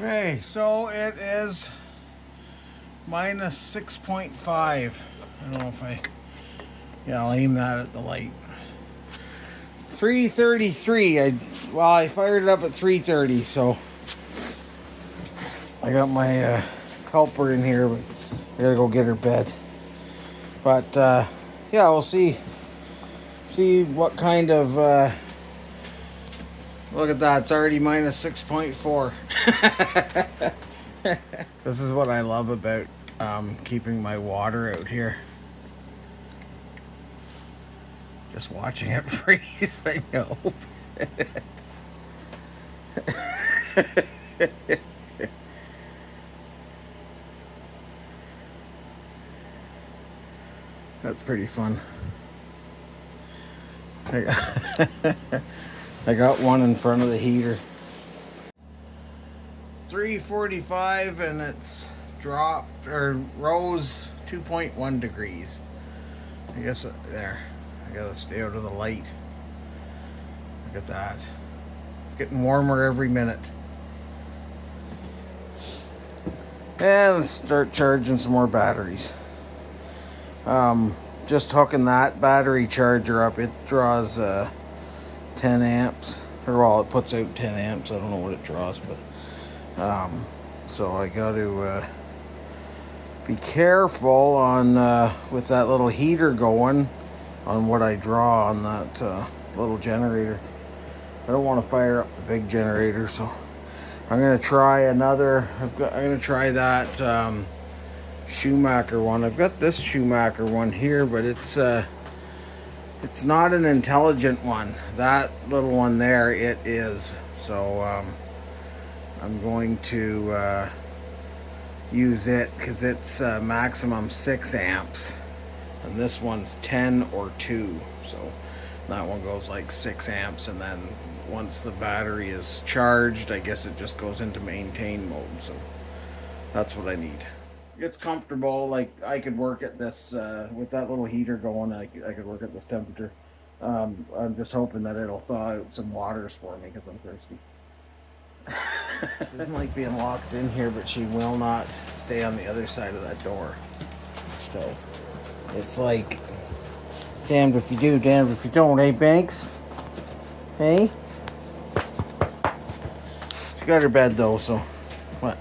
Okay, so it is minus 6.5. I don't know if I'll aim that at the light. 3:33. I fired it up at 3:30, so I got my helper in here, but I gotta go get her bed. But yeah, we'll see what kind of look at that, it's already minus 6.4. This is what I love about keeping my water out here. Just watching it freeze when you open it. That's pretty fun. I got one in front of the heater. 3:45 and it's dropped or rose 2.1 degrees. I guess there. I gotta stay out of the light. Look at that. It's getting warmer every minute. And let's start charging some more batteries. Just hooking that battery charger up, it draws 10 amps. Or well, it puts out 10 amps. I don't know what it draws, but so I got to be careful on with that little heater going on what I draw on that little generator. I don't want to fire up the big generator, so I'm gonna try another. I'm gonna try that Schumacher one. I've got this Schumacher one here, but it's not an intelligent one. That little one there, it is. So I'm going to use it because it's maximum 6 amps. And this one's 10 or 2. So that one goes like 6 amps. And then once the battery is charged, I guess it just goes into maintain mode. So that's what I need. It's comfortable. Like I could work at this with that little heater going. I could work at this temperature. I'm just hoping that it'll thaw out some waters for me because I'm thirsty. She doesn't like being locked in here, but she will not stay on the other side of that door. So it's like damned if you do, damned if you don't, eh, Banks? Hey? She got her bed though, so what?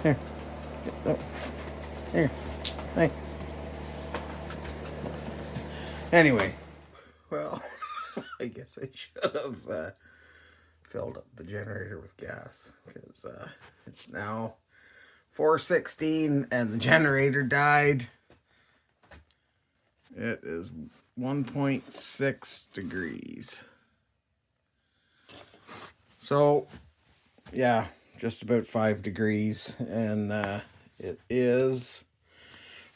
Here. Here. Hey. Anyway, well, I guess I should have filled up the generator with gas because it's now 4:16 and the generator died. It is 1.6 degrees. So, yeah, just about 5 degrees, and it is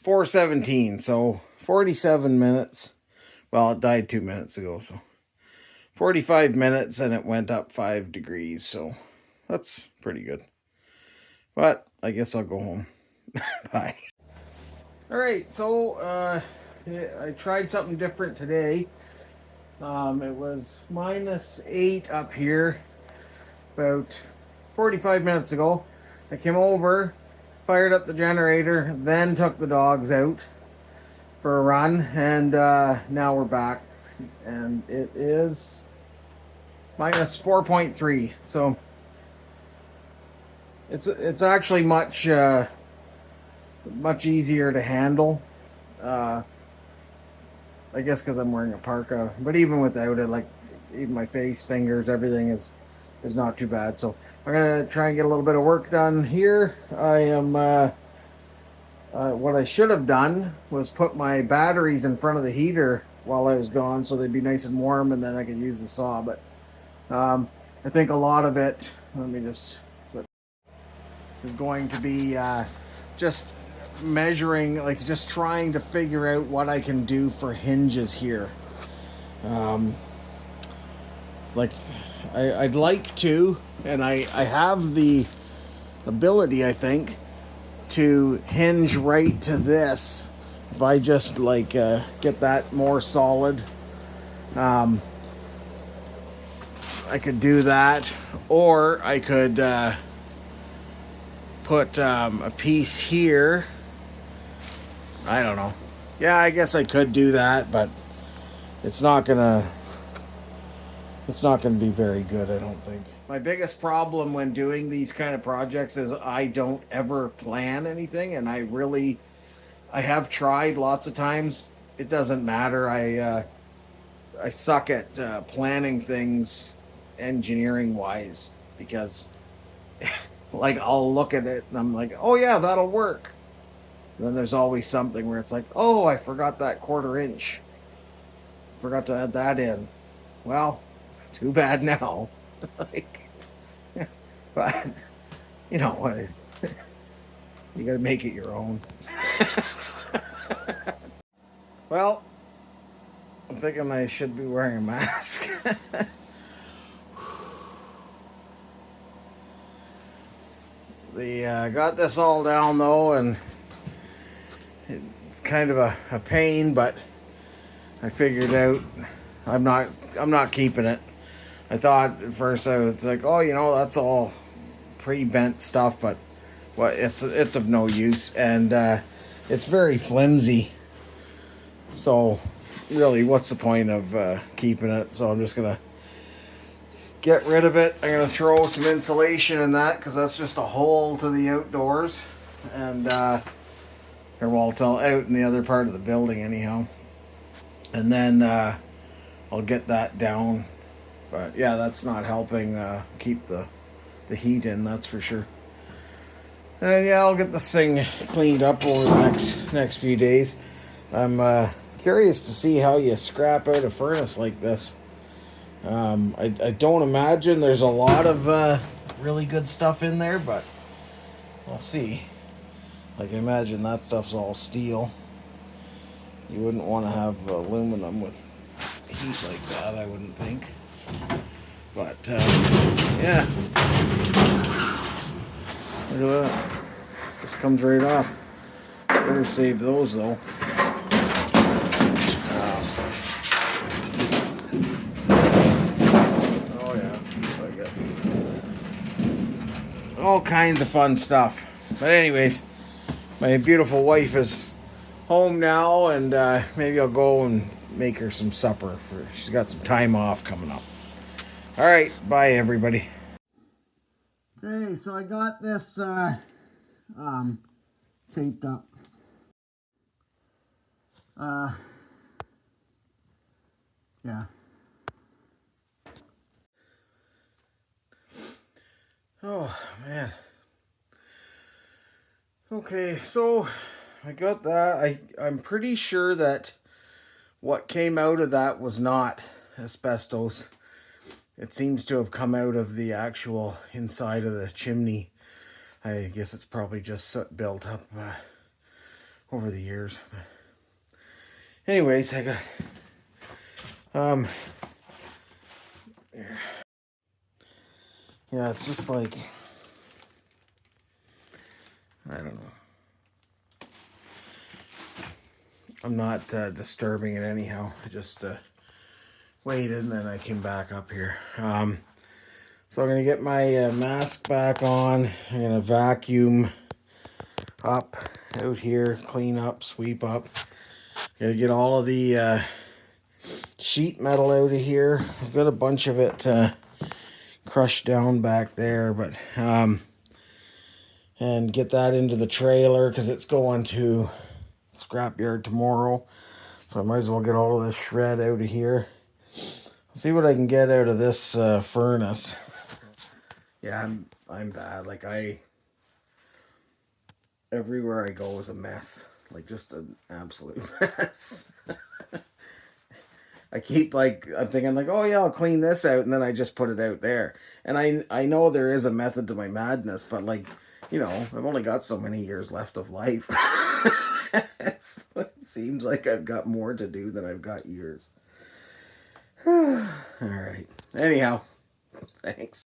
4:17, so 47 minutes. Well, it died 2 minutes ago, so 45 minutes and it went up 5 degrees, so that's pretty good. But I guess I'll go home. Bye. Alright, so I tried something different today. It was minus 8 up here about 45 minutes ago. I came over, fired up the generator, then took the dogs out for a run, and now we're back. And it is minus 4.3, so it's actually much easier to handle. I guess because I'm wearing a parka, but even without it, like even my face, fingers, everything is not too bad. So I'm gonna try and get a little bit of work done here. I am what I should have done was put my batteries in front of the heater while I was gone, so they'd be nice and warm, and then I could use the saw. But I think a lot of it, let me just flip, is going to be just measuring, like just trying to figure out what I can do for hinges here. It's like I'd like to, and I have the ability, I think, to hinge right to this. If I just like get that more solid, I could do that, or I could put a piece here. I don't know. Yeah, I guess I could do that, but it's not gonna be very good, I don't think. My biggest problem when doing these kind of projects is I don't ever plan anything, and I have tried lots of times. It doesn't matter. I suck at planning things engineering wise, because like I'll look at it and I'm like, oh yeah, that'll work. And then there's always something where it's like, oh, I forgot that 1/4 inch. Forgot to add that in. Well, too bad now. Like, but you know what? You gotta make it your own. Well, I'm thinking I should be wearing a mask. Got this all down though, and it's kind of a pain, but I figured out I'm not keeping it. I thought at first I was like, oh, that's all pre-bent stuff, but it's of no use, and it's very flimsy. So really, what's the point of keeping it? So I'm just gonna get rid of it. I'm gonna throw some insulation in that, because that's just a hole to the outdoors, and out in the other part of the building anyhow. And then I'll get that down. But yeah, that's not helping keep the heat in, that's for sure. And yeah, I'll get this thing cleaned up over the next few days. I'm curious to see how you scrap out a furnace like this. I don't imagine there's a lot of really good stuff in there, but we'll see. Like, I imagine that stuff's all steel. You wouldn't want to have aluminum with heat like that, I wouldn't think. But yeah, look at that. Just comes right off. Better save those though. Oh yeah, I get all kinds of fun stuff. But anyways, my beautiful wife is home now, and maybe I'll go and make her some supper. She's got some time off coming up. All right, bye everybody. Okay, so I got this taped up. Yeah. Oh man. Okay, so I got that. I'm pretty sure that what came out of that was not asbestos. It seems to have come out of the actual inside of the chimney. I guess it's probably just soot built up over the years. Anyways, I got yeah, it's just like, I don't know. I'm not disturbing it anyhow. I just waited, and then I came back up here. So I'm gonna get my mask back on. I'm gonna vacuum up out here, clean up, sweep up. Gonna get all of the sheet metal out of here. I've got a bunch of it crushed down back there, but and get that into the trailer, because it's going to scrapyard tomorrow. So I might as well get all of this shred out of here. See what I can get out of this furnace. Yeah, I'm bad. Like, everywhere I go is a mess. Like, just an absolute mess. I keep, I'm thinking like, oh yeah, I'll clean this out, and then I just put it out there. And I know there is a method to my madness, but I've only got so many years left of life. It seems like I've got more to do than I've got years. All right. Anyhow, thanks.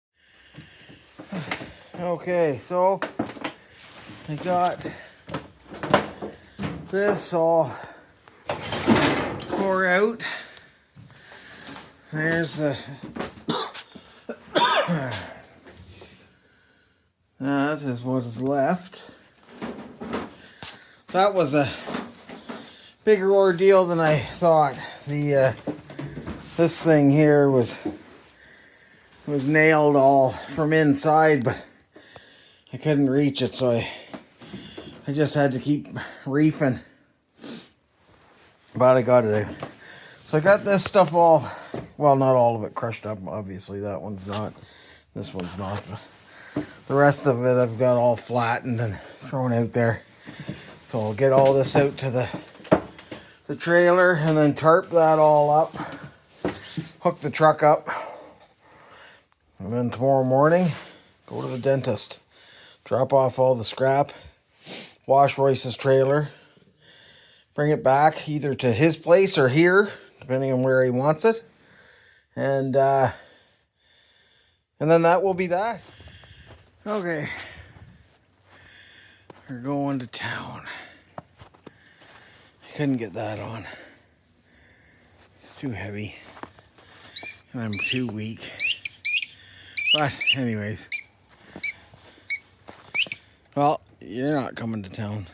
Okay, so I got this all tore out. There's That is what is left. That was a bigger ordeal than I thought. This thing here was nailed all from inside, but I couldn't reach it, so I just had to keep reefing. But I got it out. So I got this stuff all, well, not all of it crushed up. Obviously, that one's not. This one's not. But the rest of it I've got all flattened and thrown out there. So I'll get all this out to the trailer and then tarp that all up. Hook the truck up. And then tomorrow morning, go to the dentist. Drop off all the scrap. Wash Royce's trailer. Bring it back either to his place or here, depending on where he wants it. And then that will be that. Okay. We're going to town. I couldn't get that on. It's too heavy. And I'm too weak. But anyways. Well, you're not coming to town.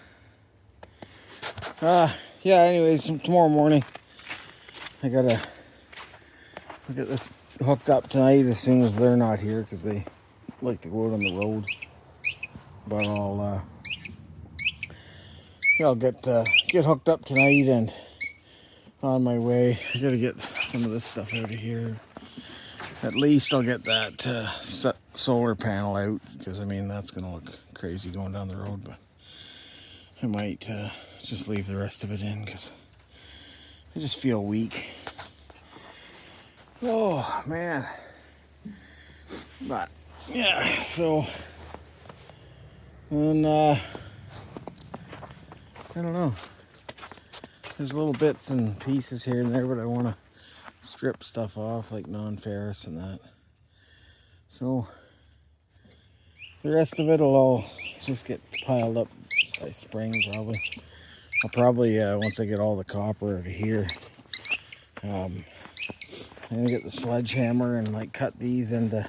Yeah, anyways, tomorrow morning I gotta get this hooked up tonight as soon as they're not here, because they like to go out on the road. But I'll get hooked up tonight and on my way. I gotta get some of this stuff out of here. At least I'll get that solar panel out, because I mean that's gonna look crazy going down the road, but I might just leave the rest of it in because I just feel weak. Oh man. But yeah, so and I don't know. There's little bits and pieces here and there, but I want to strip stuff off like non-ferrous and that. So the rest of it will all just get piled up by spring probably. I'll probably, once I get all the copper out of here, I'm gonna get the sledgehammer and like cut these into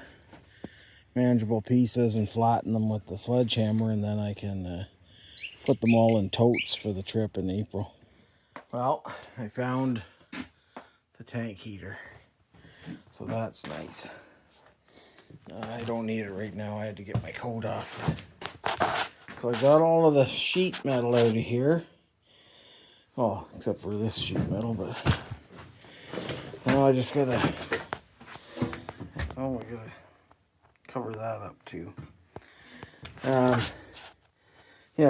manageable pieces and flatten them with the sledgehammer, and then I can put them all in totes for the trip in April. Well, I found the tank heater, so that's nice. I don't need it right now. I had to get my coat off. So I got all of the sheet metal out of here. Well, except for this sheet metal, but now I just gotta, oh, I gotta cover that up too. Yeah,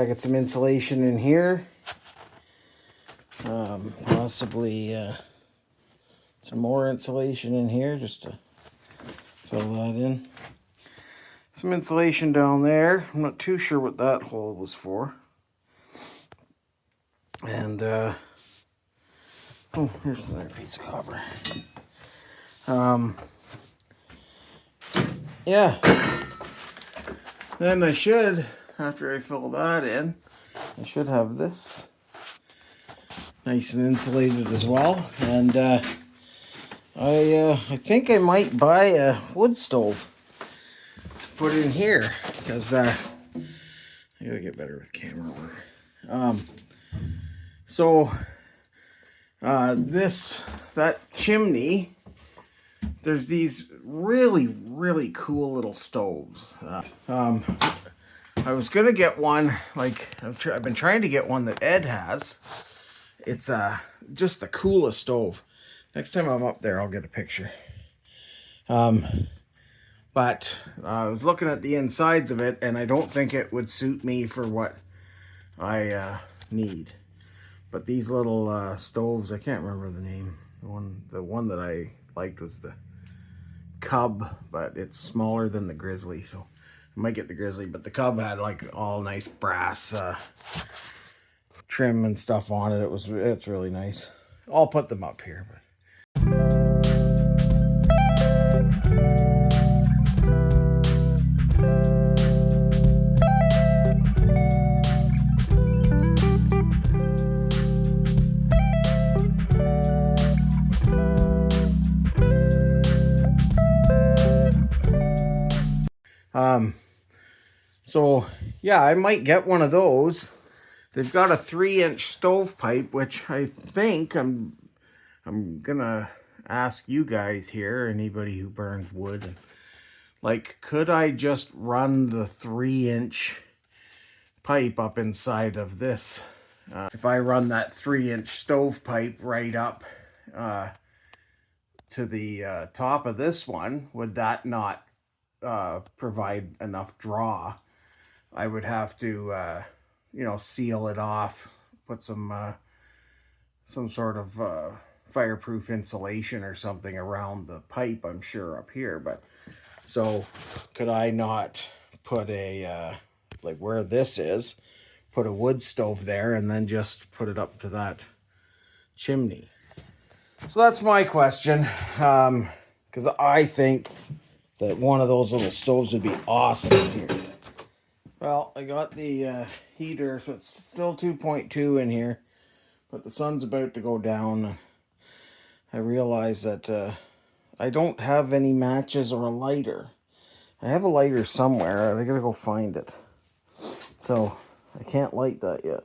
I got some insulation in here. Possibly some more insulation in here just to fill that in. Some insulation down there. I'm not too sure what that hole was for. And oh, here's another piece of copper. Yeah. Then I should, after I fill that in, I should have this nice and insulated as well. And I think I might buy a wood stove to put in here, because I gotta get better with camera work. So that chimney, there's these really cool little stoves. I was gonna get one, like I've been trying to get one that Ed has. It's just the coolest stove. Next time I'm up there, I'll get a picture. But I was looking at the insides of it, and I don't think it would suit me for what I need. But these little stoves, I can't remember the name. The one that I liked was the Cub, but it's smaller than the Grizzly, so I might get the Grizzly. But the Cub had like all nice brass trim and stuff on it. It's really nice. I'll put them up here. But So yeah, I might get one of those. They've got a 3-inch stovepipe, which I think I'm gonna ask you guys here, anybody who burns wood, like, could I just run the 3-inch pipe up inside of this? If I run that 3-inch stovepipe right up to the top of this one, would that not provide enough draw? I would have to, you know, seal it off, put some sort of fireproof insulation or something around the pipe, I'm sure, up here. But so could I not put a, like where this is, put a wood stove there and then just put it up to that chimney? So that's my question, because I think that one of those little stoves would be awesome here. Well, I got the heater, so it's still 2.2 in here, but the sun's about to go down. I realize that I don't have any matches or a lighter. I have a lighter somewhere. I gotta go find it. So I can't light that yet.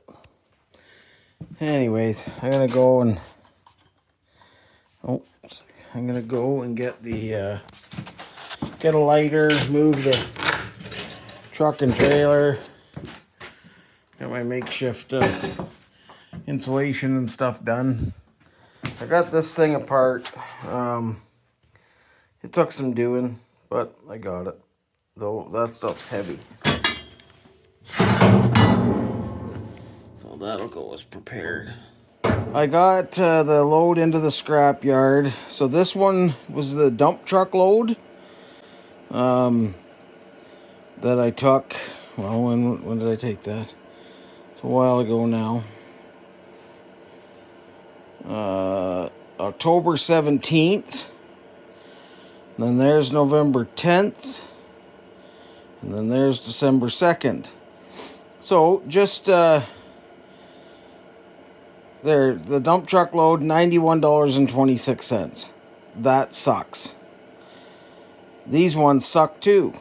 Anyways, I'm gonna go and get the get a lighter, move the truck and trailer. Got my makeshift insulation and stuff done. I got this thing apart. It took some doing, but I got it. Though that stuff's heavy. So that'll go as prepared. I got the load into the scrap yard. So this one was the dump truck load that I took. Well, when did I take that? It's a while ago now. October 17th. Then there's November 10th. And then there's December 2nd. So just there, the dump truck load, $91.26. That sucks. These ones suck too.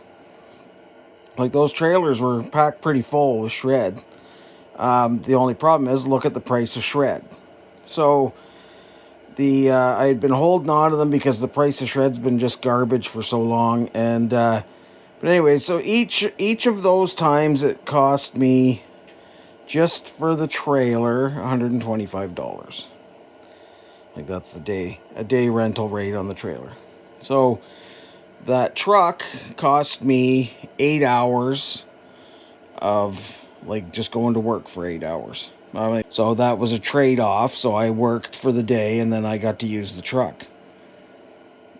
Like, those trailers were packed pretty full with shred. The only problem is, look at the price of shred. So I had been holding on to them because the price of shred's been just garbage for so long. And but anyway, so each of those times it cost me, just for the trailer, $125. Like, that's a day rental rate on the trailer. So that truck cost me 8 hours of, like, just going to work for 8 hours. So that was a trade-off. So I worked for the day and then I got to use the truck.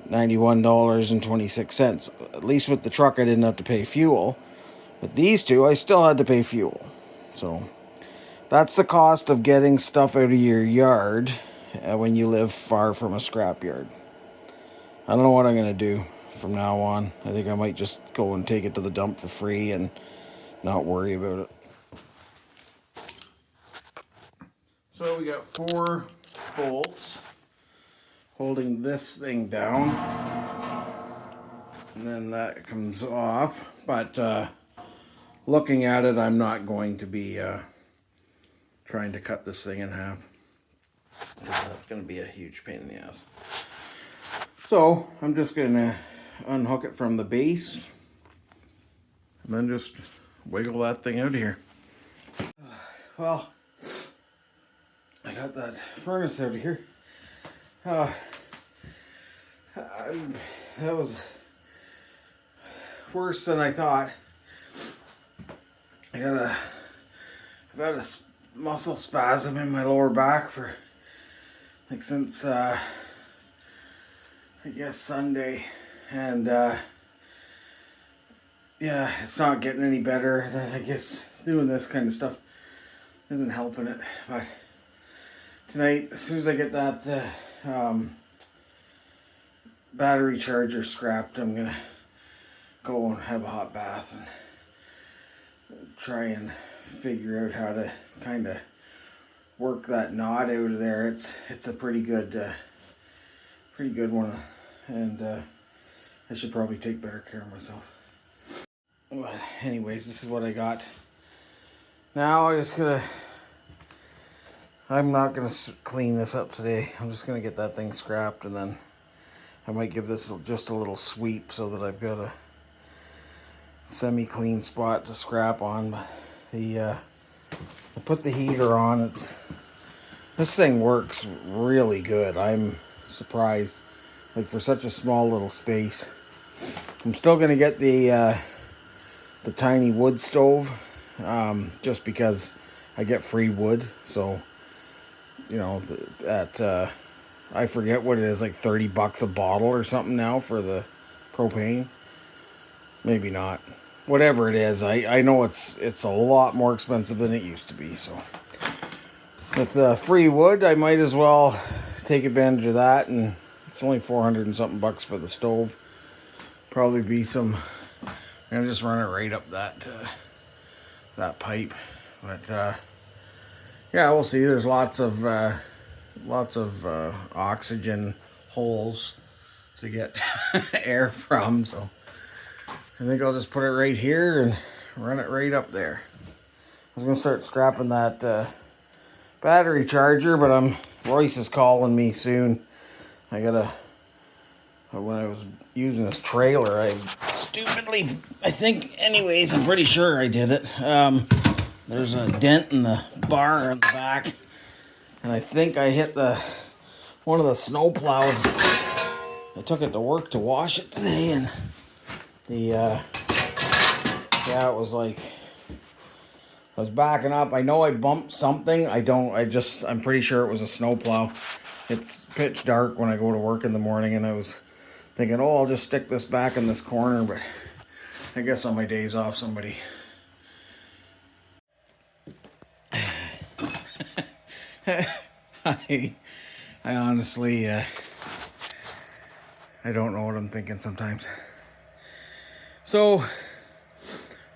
$91.26. At least with the truck I didn't have to pay fuel. But these two, I still had to pay fuel. So that's the cost of getting stuff out of your yard when you live far from a scrapyard. I don't know what I'm going to do from now on. I think I might just go and take it to the dump for free and not worry about it. So we got 4 bolts holding this thing down, and then that comes off. But looking at it, I'm not going to be trying to cut this thing in half, because that's going to be a huge pain in the ass. So I'm just going to unhook it from the base and then just wiggle that thing out of here. Well, I got that furnace out of here. That was worse than I thought. I've had a muscle spasm in my lower back for, like, since I guess Sunday, and yeah, it's not getting any better. I guess doing this kind of stuff isn't helping it. But tonight, as soon as I get that battery charger scrapped, I'm gonna go and have a hot bath and try and figure out how to kind of work that knot out of there. It's a pretty good one, and I should probably take better care of myself. But anyways, this is what I got. Now I'm not gonna clean this up today. I'm just gonna get that thing scrapped, and then I might give this just a little sweep so that I've got a semi-clean spot to scrap on. But I put the heater on. This thing works really good. I'm surprised, like, for such a small little space. I'm still gonna get the tiny wood stove, just because I get free wood. So, you know, I forget what it is, like $30 a bottle or something now for the propane. Maybe not. Whatever it is, I know it's a lot more expensive than it used to be. So with free wood, I might as well take advantage of that. And it's only 400 and something bucks for the stove. Probably be some. I'm gonna just run it right up that pipe. But yeah, we'll see. There's lots of oxygen holes to get air from, so I think I'll just put it right here and run it right up there. I was gonna start scrapping that battery charger, but Royce is calling me soon. When I was using this trailer, I think anyways, I'm pretty sure I did it. There's a dent in the bar on the back, and I think I hit one of the snow plows. I took it to work to wash it today, and it was like, I was backing up. I know I bumped something. I'm pretty sure it was a snow plow. It's pitch dark when I go to work in the morning, and I was thinking, oh, I'll just stick this back in this corner, but I guess on my days off, somebody I honestly, I don't know what I'm thinking sometimes. So,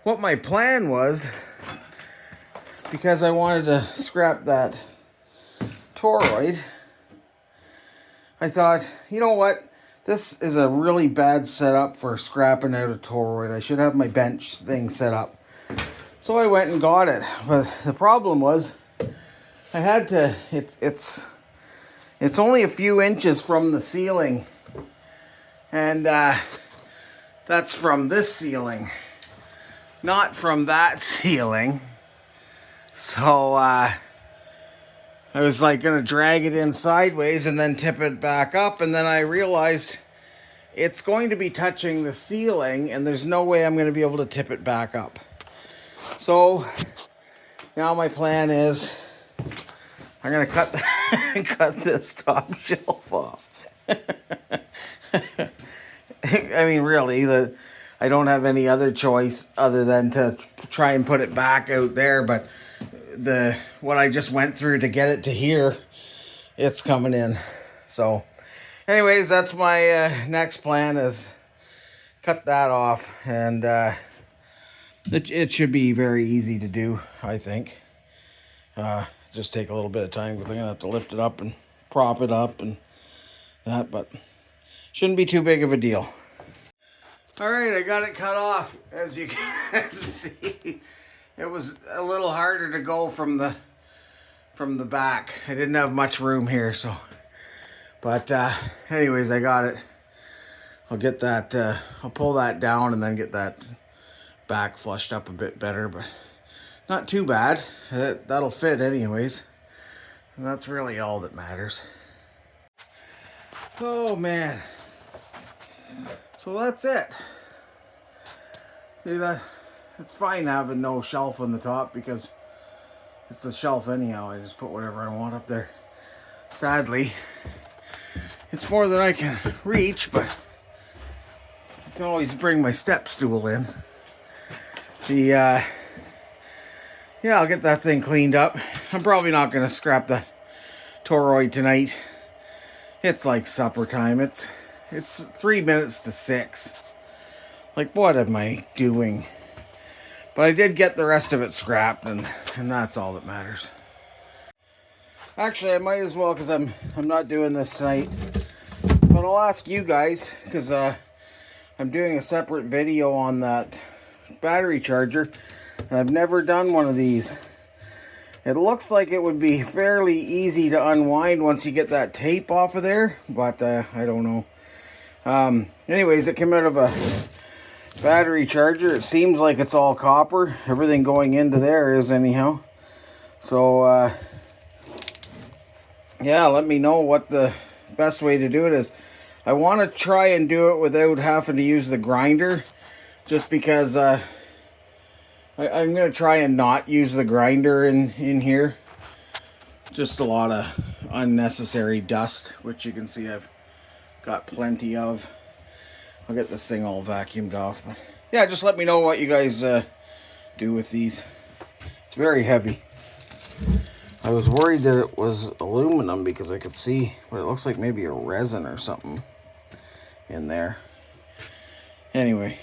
what my plan was, because I wanted to scrap that toroid, I thought, you know what? This is a really bad setup for scrapping out a toroid. I should have my bench thing set up. So I went and got it. But the problem was, I had to, it's only a few inches from the ceiling. And that's from this ceiling, not from that ceiling. So I was like gonna drag it in sideways and then tip it back up, and then I realized it's going to be touching the ceiling, and there's no way I'm going to be able to tip it back up. So now my plan is I'm going to cut this top shelf off. I mean, really, I don't have any other choice other than to try and put it back out there, but what I just went through to get it to here, it's coming in. So anyways, that's my next plan, is cut that off, and it should be very easy to do, I think. Just take a little bit of time because I'm gonna have to lift it up and prop it up and that, but shouldn't be too big of a deal. All right, I got it cut off. As you can see, it was a little harder to go from the back. I didn't have much room here, so. But anyways, I got it. I'll get that. I'll pull that down and then get that back flushed up a bit better, but not too bad. That'll fit anyways, and that's really all that matters. Oh man. So that's it. See that? It's fine having no shelf on the top because it's a shelf anyhow. I just put whatever I want up there. Sadly, it's more than I can reach, but I can always bring my step stool in. Yeah, I'll get that thing cleaned up. I'm probably not going to scrap the toroid tonight. It's like supper time. It's 3 minutes to 6. Like, what am I doing? But I did get the rest of it scrapped, and that's all that matters. Actually, I might as well, because I'm not doing this tonight. But I'll ask you guys, because I'm doing a separate video on that battery charger. And I've never done one of these. It looks like it would be fairly easy to unwind once you get that tape off of there, but I don't know. Anyways, it came out of a battery charger. It seems like it's all copper. Everything going into there is anyhow. So, yeah, let me know what the best way to do it is. I want to try and do it without having to use the grinder, just because I'm going to try and not use the grinder in here. Just a lot of unnecessary dust, which you can see I've got plenty of. I'll get this thing all vacuumed off. But yeah, just let me know what you guys do with these. It's very heavy. I was worried that it was aluminum because I could see what it looks like, maybe a resin or something in there. Anyway,